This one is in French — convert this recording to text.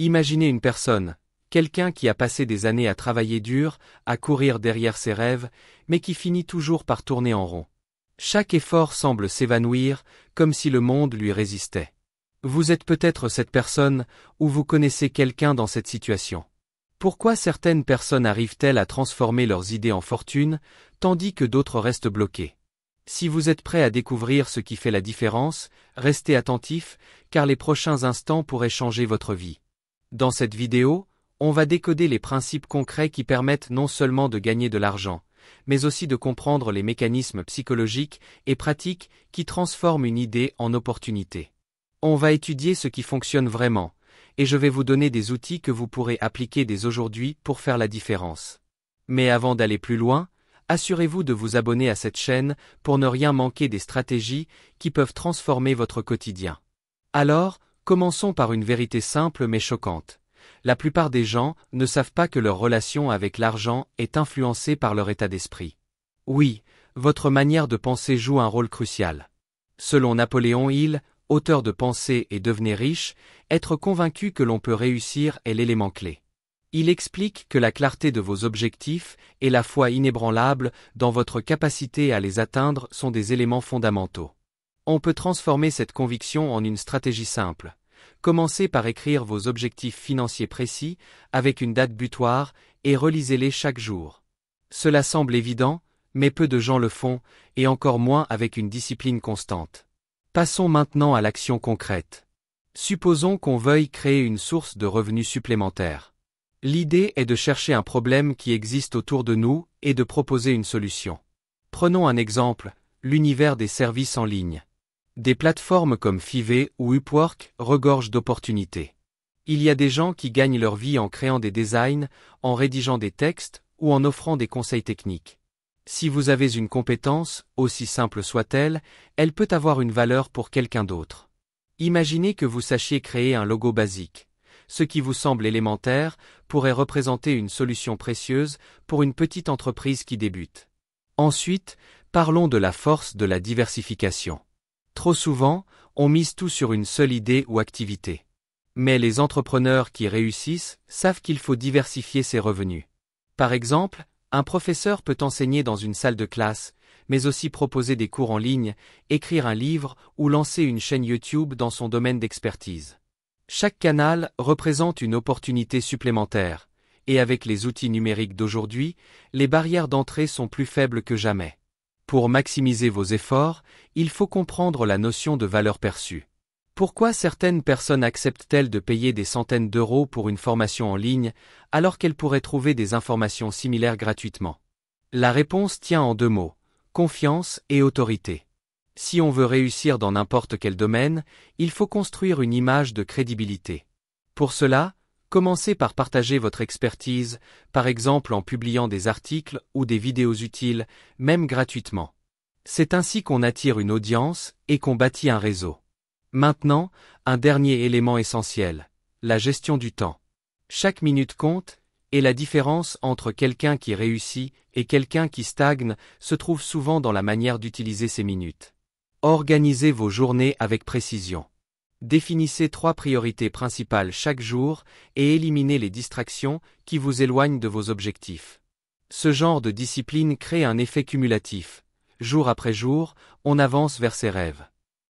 Imaginez une personne, quelqu'un qui a passé des années à travailler dur, à courir derrière ses rêves, mais qui finit toujours par tourner en rond. Chaque effort semble s'évanouir, comme si le monde lui résistait. Vous êtes peut-être cette personne, ou vous connaissez quelqu'un dans cette situation. Pourquoi certaines personnes arrivent-elles à transformer leurs idées en fortune, tandis que d'autres restent bloquées? Si vous êtes prêt à découvrir ce qui fait la différence, restez attentif, car les prochains instants pourraient changer votre vie. Dans cette vidéo, on va décoder les principes concrets qui permettent non seulement de gagner de l'argent, mais aussi de comprendre les mécanismes psychologiques et pratiques qui transforment une idée en opportunité. On va étudier ce qui fonctionne vraiment, et je vais vous donner des outils que vous pourrez appliquer dès aujourd'hui pour faire la différence. Mais avant d'aller plus loin, assurez-vous de vous abonner à cette chaîne pour ne rien manquer des stratégies qui peuvent transformer votre quotidien. Alors, commençons par une vérité simple mais choquante. La plupart des gens ne savent pas que leur relation avec l'argent est influencée par leur état d'esprit. Oui, votre manière de penser joue un rôle crucial. Selon Napoléon Hill, auteur de Pensez et devenez riche, être convaincu que l'on peut réussir est l'élément clé. Il explique que la clarté de vos objectifs et la foi inébranlable dans votre capacité à les atteindre sont des éléments fondamentaux. On peut transformer cette conviction en une stratégie simple. Commencez par écrire vos objectifs financiers précis, avec une date butoir, et relisez-les chaque jour. Cela semble évident, mais peu de gens le font, et encore moins avec une discipline constante. Passons maintenant à l'action concrète. Supposons qu'on veuille créer une source de revenus supplémentaires. L'idée est de chercher un problème qui existe autour de nous et de proposer une solution. Prenons un exemple, l'univers des services en ligne. Des plateformes comme Fiverr ou Upwork regorgent d'opportunités. Il y a des gens qui gagnent leur vie en créant des designs, en rédigeant des textes ou en offrant des conseils techniques. Si vous avez une compétence, aussi simple soit-elle, elle peut avoir une valeur pour quelqu'un d'autre. Imaginez que vous sachiez créer un logo basique. Ce qui vous semble élémentaire pourrait représenter une solution précieuse pour une petite entreprise qui débute. Ensuite, parlons de la force de la diversification. Trop souvent, on mise tout sur une seule idée ou activité. Mais les entrepreneurs qui réussissent savent qu'il faut diversifier ses revenus. Par exemple, un professeur peut enseigner dans une salle de classe, mais aussi proposer des cours en ligne, écrire un livre ou lancer une chaîne YouTube dans son domaine d'expertise. Chaque canal représente une opportunité supplémentaire, et avec les outils numériques d'aujourd'hui, les barrières d'entrée sont plus faibles que jamais. Pour maximiser vos efforts, il faut comprendre la notion de valeur perçue. Pourquoi certaines personnes acceptent-elles de payer des centaines d'euros pour une formation en ligne, alors qu'elles pourraient trouver des informations similaires gratuitement? La réponse tient en deux mots, confiance et autorité. Si on veut réussir dans n'importe quel domaine, il faut construire une image de crédibilité. Pour cela, commencez par partager votre expertise, par exemple en publiant des articles ou des vidéos utiles, même gratuitement. C'est ainsi qu'on attire une audience et qu'on bâtit un réseau. Maintenant, un dernier élément essentiel, la gestion du temps. Chaque minute compte, et la différence entre quelqu'un qui réussit et quelqu'un qui stagne se trouve souvent dans la manière d'utiliser ces minutes. Organisez vos journées avec précision. Définissez 3 priorités principales chaque jour et éliminez les distractions qui vous éloignent de vos objectifs. Ce genre de discipline crée un effet cumulatif. Jour après jour, on avance vers ses rêves.